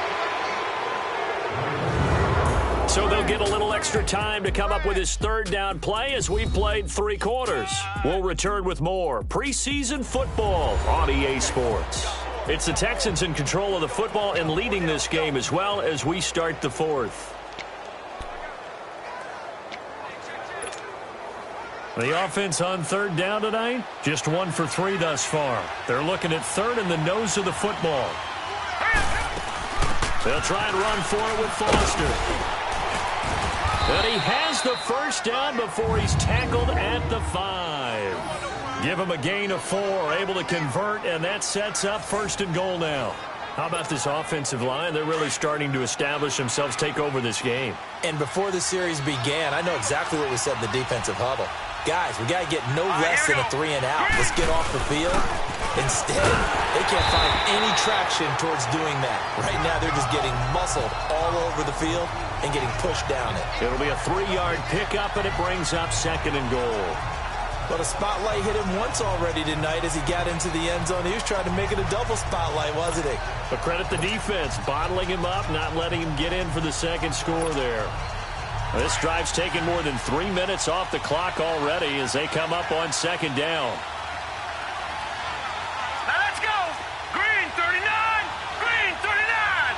So they'll get a little extra time to come up with his third down play as we've played 3 quarters. We'll return with more preseason football on EA Sports. It's the Texans in control of the football and leading this game as well as we start the 4th. The offense on third down tonight, just 1 for 3 thus far. They're looking at third in the nose of the football. They'll try and run for it with Foster. And he has the first down before he's tackled at the 5. Give him a gain of 4, able to convert, and that sets up 1st and goal now. How about this offensive line? They're really starting to establish themselves, take over this game. And before the series began, I know exactly what we said in the defensive huddle. Guys, we got to get no less than a 3 and out. Let's get off the field. Instead, they can't find any traction towards doing that. Right now, they're just getting muscled all over the field and getting pushed down it. It'll be a 3-yard pickup, and it brings up 2nd and goal. Well, the spotlight hit him once already tonight as he got into the end zone. He was trying to make it a double spotlight, wasn't he? But credit the defense, bottling him up, not letting him get in for the second score there. This drive's taken more than 3 minutes off the clock already as they come up on second down. Now let's go. Green 39. Green 39.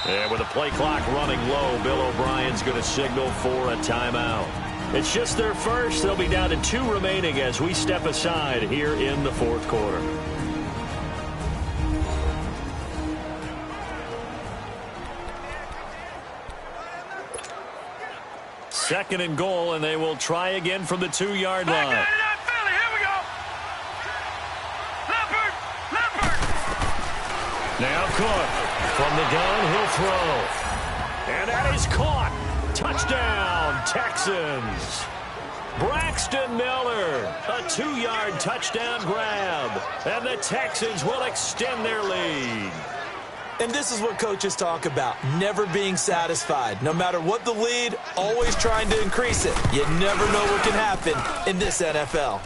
And with the play clock running low, Bill O'Brien's going to signal for a timeout. It's just their first. They'll be down to 2 remaining as we step aside here in the fourth quarter. Second and goal, and they will try again from the 2-yard line. Here we go. Leopard. Now Cook from the gun, he'll throw. And that is caught. Touchdown, Texans. Braxton Miller, a 2-yard touchdown grab. And the Texans will extend their lead. And this is what coaches talk about, never being satisfied. No matter what the lead, always trying to increase it. You never know what can happen in this NFL.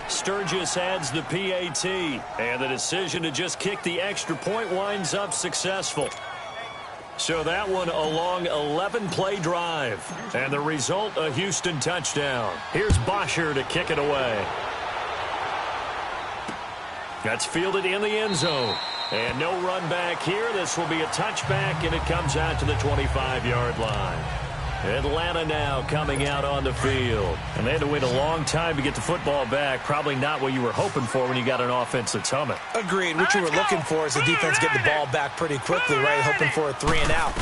Sturgis adds the PAT, and the decision to just kick the extra point winds up successful. So that one a long 11-play drive, and the result, a Houston touchdown. Here's Bosher to kick it away. That's fielded in the end zone. And no run back here. This will be a touchback, and it comes out to the 25-yard line. Atlanta now coming out on the field. And they had to wait a long time to get the football back. Probably not what you were hoping for when you got an offense that's humming. Agreed. What you were looking for is the defense get the ball back pretty quickly, right? Hoping for a 3-and-out.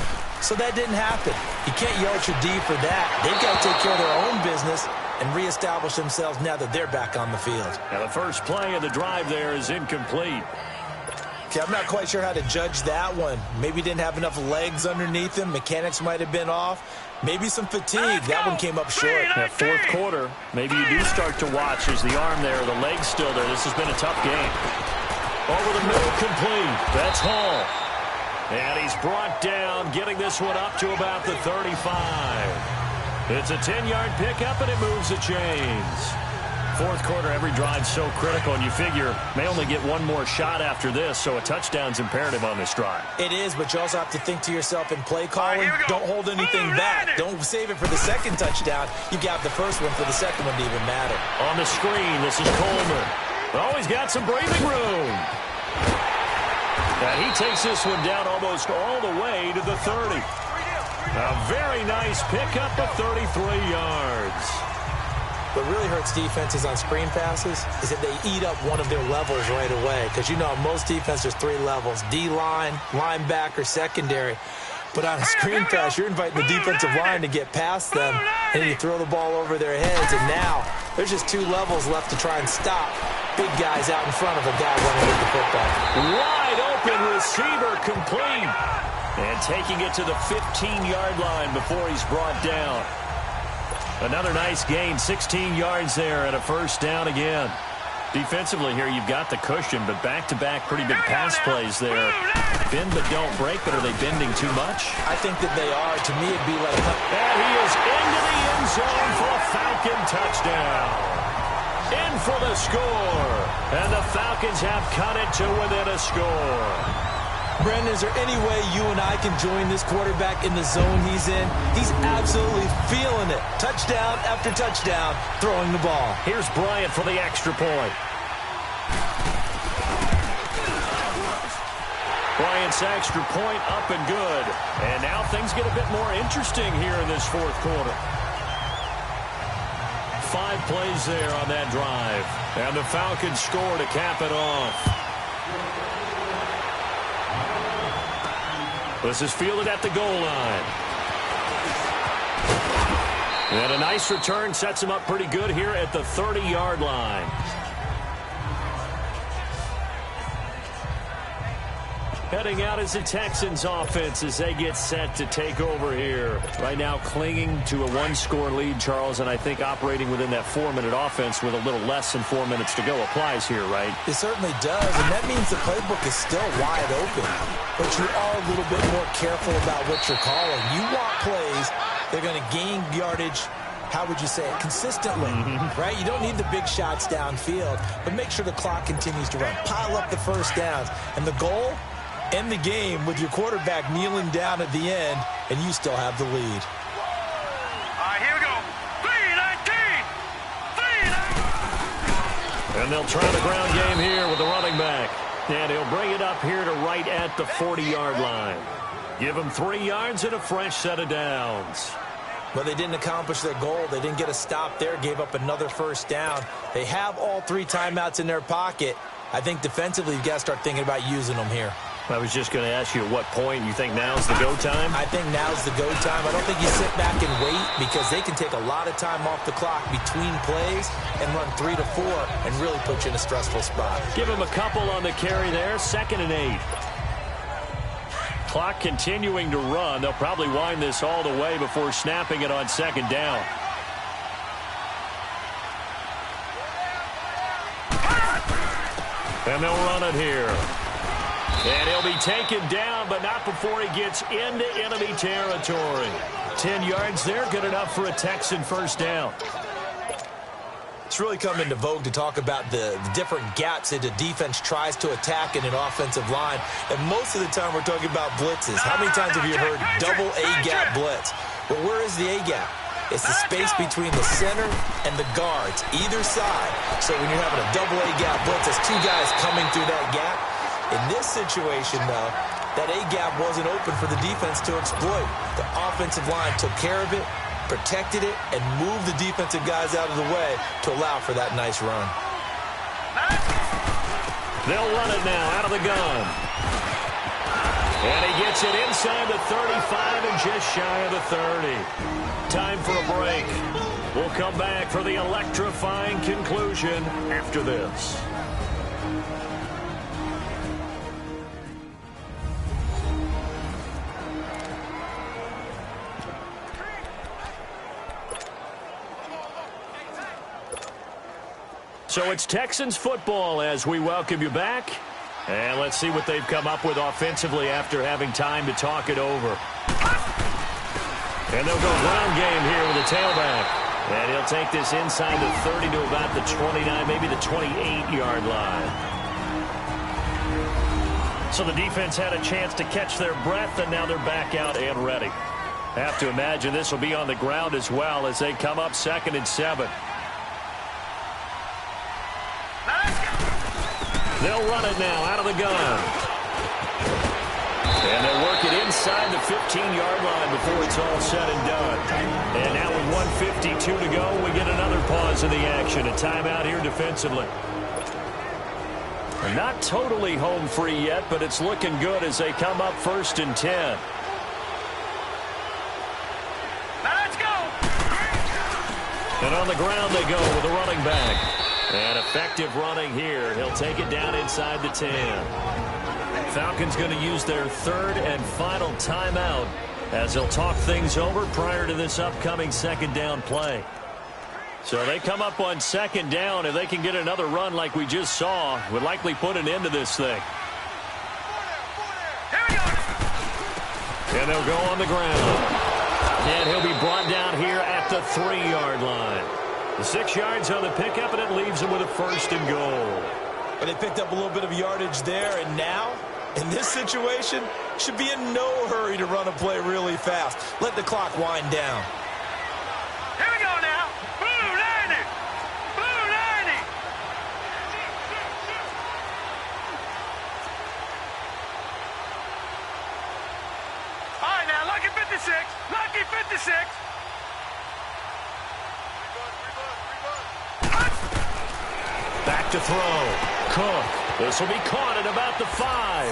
So that didn't happen. You can't yell at your D for that. They've got to take care of their own business and reestablish themselves now that they're back on the field. Now the first play of the drive there is incomplete. Okay, I'm not quite sure how to judge that one. Maybe didn't have enough legs underneath him. Mechanics might have been off. Maybe some fatigue. That one came up short. That fourth quarter, maybe you do start to watch as the arm there, the leg's still there. This has been a tough game. Over the middle, complete. That's Hall. And he's brought down, getting this one up to about the 35. It's a 10-yard pickup, and it moves the chains. Fourth quarter, every drive's so critical, and you figure may only get one more shot after this, so a touchdown's imperative on this drive. It is, but you also have to think to yourself in play calling, don't hold anything back. Don't save it for the second touchdown. You got the first one for the second one to even matter. On the screen, this is Coleman. Oh, he's got some breathing room. And he takes this one down almost all the way to the 30. A very nice pickup of 33 yards. What really hurts defenses on screen passes is that they eat up one of their levels right away. Because, you know, most defense, there's 3 levels. D-line, linebacker, secondary. But on a screen pass, you're inviting the defensive line to get past them, and you throw the ball over their heads. And now there's just 2 levels left to try and stop big guys out in front of a guy running with the football. Wide open receiver complete. And taking it to the 15-yard line before he's brought down. Another nice gain, 16 yards there, and a first down again. Defensively here, you've got the cushion, but back-to-back pretty big pass plays there. Bend but don't break, but are they bending too much? I think that they are. To me, it'd be like... And he is into the end zone for a Falcon touchdown. In for the score. And the Falcons have cut it to within a score. Brendan, is there any way you and I can join this quarterback in the zone he's in? He's absolutely feeling it. Touchdown after touchdown, throwing the ball. Here's Bryant for the extra point. Bryant's extra point up and good. And now things get a bit more interesting here in this fourth quarter. 5 plays there on that drive. And the Falcons score to cap it off. This is fielded at the goal line. And a nice return sets him up pretty good here at the 30-yard line. Heading out is the Texans offense as they get set to take over here. Right now clinging to a 1-score lead, Charles, and I think operating within that 4-minute offense with a little less than 4 minutes to go applies here, right? It certainly does, and that means the playbook is still wide open. but you are a little bit more careful about what you're calling. You want plays that are going to gain yardage, how would you say it, consistently, right? You don't need the big shots downfield, but make sure the clock continues to run. Pile up the first downs. And the goal, end the game with your quarterback kneeling down at the end, and you still have the lead. All right, here we go. 3-19. 3-19. And they'll try the ground game here with the running back. And he'll bring it up here to right at the 40-yard line. Give him 3 yards and a fresh set of downs. But they didn't accomplish their goal. They didn't get a stop there, gave up another first down. They have all 3 timeouts in their pocket. I think defensively you've got to start thinking about using them here. I was just going to ask you at what point you think now's the go time? I think now's the go time. I don't think you sit back and wait because they can take a lot of time off the clock between plays and run 3 to 4 and really put you in a stressful spot. Give him a couple on the carry there, 2nd and 8. Clock continuing to run. They'll probably wind this all the way before snapping it on 2nd down. And they'll run it here. And he'll be taken down, but not before he gets into enemy territory. 10 yards there, good enough for a Texan first down. It's really come into vogue to talk about the different gaps that the defense tries to attack in an offensive line. And most of the time we're talking about blitzes. How many times have you heard double A-gap blitz? Well, where is the A-gap? It's the space between the center and the guards, either side. So when you're having a double A-gap blitz, there's 2 guys coming through that gap. In this situation, though, that A-gap wasn't open for the defense to exploit. The offensive line took care of it, protected it, and moved the defensive guys out of the way to allow for that nice run. They'll run it now out of the gun. And he gets it inside the 35 and just shy of the 30. Time for a break. We'll come back for the electrifying conclusion after this. So it's Texans football as we welcome you back. And let's see what they've come up with offensively after having time to talk it over. And they'll go ground game here with the tailback. And he'll take this inside the 30 to about the 29, maybe the 28-yard line. So the defense had a chance to catch their breath, and now they're back out and ready. Have to imagine this will be on the ground as well as they come up 2nd and 7. They'll run it now out of the gun. And they'll work it inside the 15-yard line before it's all said and done. And now with 1:52 to go, we get another pause in the action. A timeout here defensively. Not totally home free yet, but it's looking good as they come up 1st and 10. Let's go. And on the ground they go with the running back. And effective running here. He'll take it down inside the 10. Falcons going to use their 3rd and final timeout as they'll talk things over prior to this upcoming 2nd down play. So they come up on 2nd down. If they can get another run like we just saw, would likely put an end to this thing. Here we go. And they'll go on the ground. And he'll be brought down here at the 3-yard line. The 6 yards on the pickup, and it leaves them with a 1st and goal. But they picked up a little bit of yardage there, and now, in this situation, should be in no hurry to run a play really fast. Let the clock wind down. Here we go now. Blue 90. Blue 90. All right, now, lucky 56. Lucky 56. Back to throw. Cook. This will be caught at about the 5.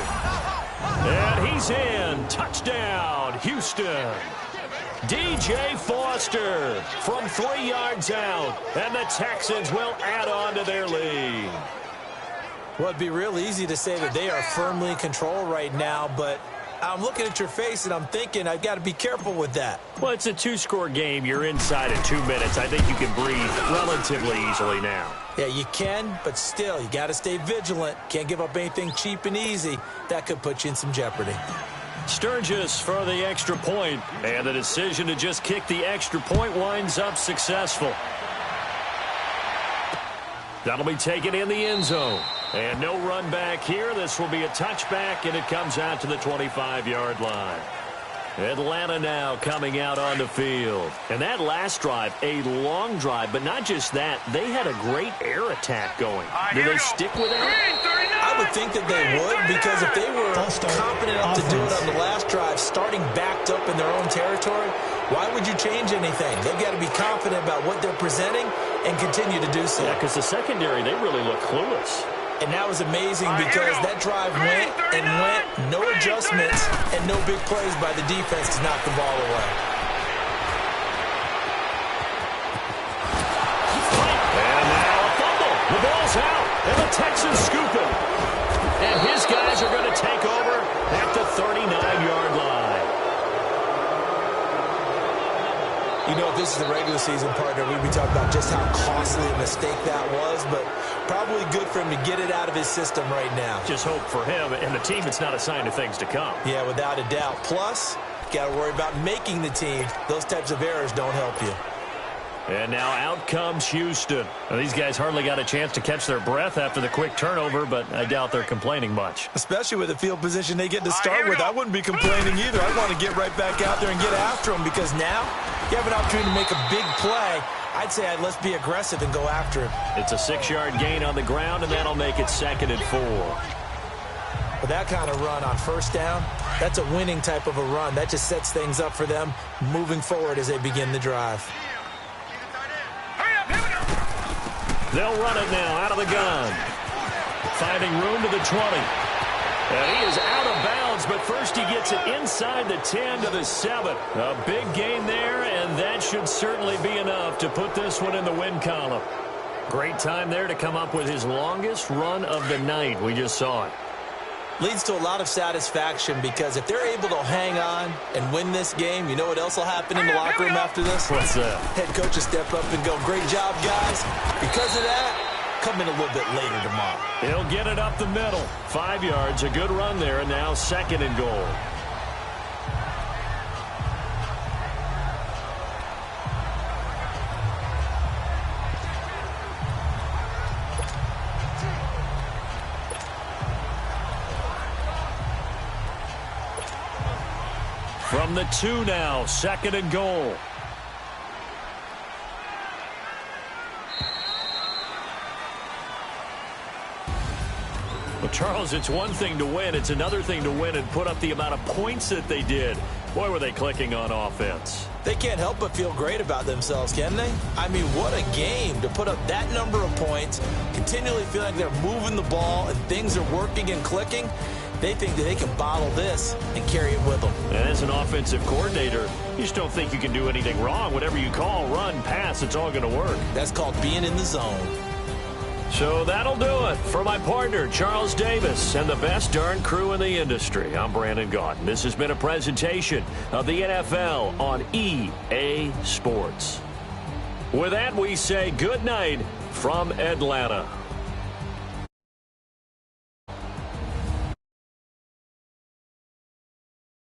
And he's in. Touchdown, Houston. DJ Foster from 3 yards out. And the Texans will add on to their lead. Well, it'd be real easy to say that they are firmly in control right now, but I'm looking at your face, and I'm thinking I've got to be careful with that. Well, it's a two-score game. You're inside in 2 minutes. I think you can breathe relatively easily now. Yeah, you can, but still, you got to stay vigilant. Can't give up anything cheap and easy. That could put you in some jeopardy. Sturgis for the extra point, and the decision to just kick the extra point winds up successful. That'll be taken in the end zone. And no run back here. This will be a touchback, and it comes out to the 25-yard line. Atlanta now coming out on the field. And that last drive, a long drive, but not just that. They had a great air attack going. Do they stick with that? I would think that they would, because if they were confident enough to do it on the last drive, starting backed up in their own territory, why would you change anything? They've got to be confident about what they're presenting and continue to do so. Yeah, because the secondary, they really look clueless. And that was amazing because that drive went and went, no adjustments, and no big plays by the defense to knock the ball away. And now a fumble. The ball's out, and the Texans scoop it. And his guys are going to take over at the 39-yard line. You know, if this is the regular season, partner, we'd be talking about just how costly a mistake that was, but probably good for him to get it out of his system right now. Just hope for him and the team it's not a sign of things to come. Yeah, without a doubt. Plus, got to worry about making the team. Those types of errors don't help you. And now out comes Houston. Now, these guys hardly got a chance to catch their breath after the quick turnover, but I doubt they're complaining much. Especially with the field position they get to start with. I wouldn't be complaining either. I'd want to get right back out there and get after them, because now you have an opportunity to make a big play. I'd say let's be aggressive and go after him. It's a 6-yard gain on the ground, and that'll make it 2nd and 4. With that kind of run on first down, that's a winning type of a run. That just sets things up for them moving forward as they begin the drive. They'll run it now out of the gun. Finding room to the 20. And he is out of bounds, but first he gets it inside the 10 to the 7. A big gain there, and that should certainly be enough to put this one in the win column. Great time there to come up with his longest run of the night. We just saw it. Leads to a lot of satisfaction, because if they're able to hang on and win this game, you know what else will happen in the locker room after this? What's that? Head coach will step up and go, great job, guys. Because of that, come in a little bit later tomorrow. He'll get it up the middle. 5 yards, a good run there, and now 2nd and goal. From the 2 now, 2nd and goal. Well, Charles, it's one thing to win. It's another thing to win and put up the amount of points that they did. Boy, were they clicking on offense. They can't help but feel great about themselves, can they? I mean, what a game to put up that number of points, continually feel like they're moving the ball and things are working and clicking. They think that they can bottle this and carry it with them. And as an offensive coordinator, you just don't think you can do anything wrong. Whatever you call, run, pass, it's all going to work. That's called being in the zone. So that'll do it for my partner, Charles Davis, and the best darn crew in the industry. I'm Brandon Gaudin. This has been a presentation of the NFL on EA Sports. With that, we say good night from Atlanta.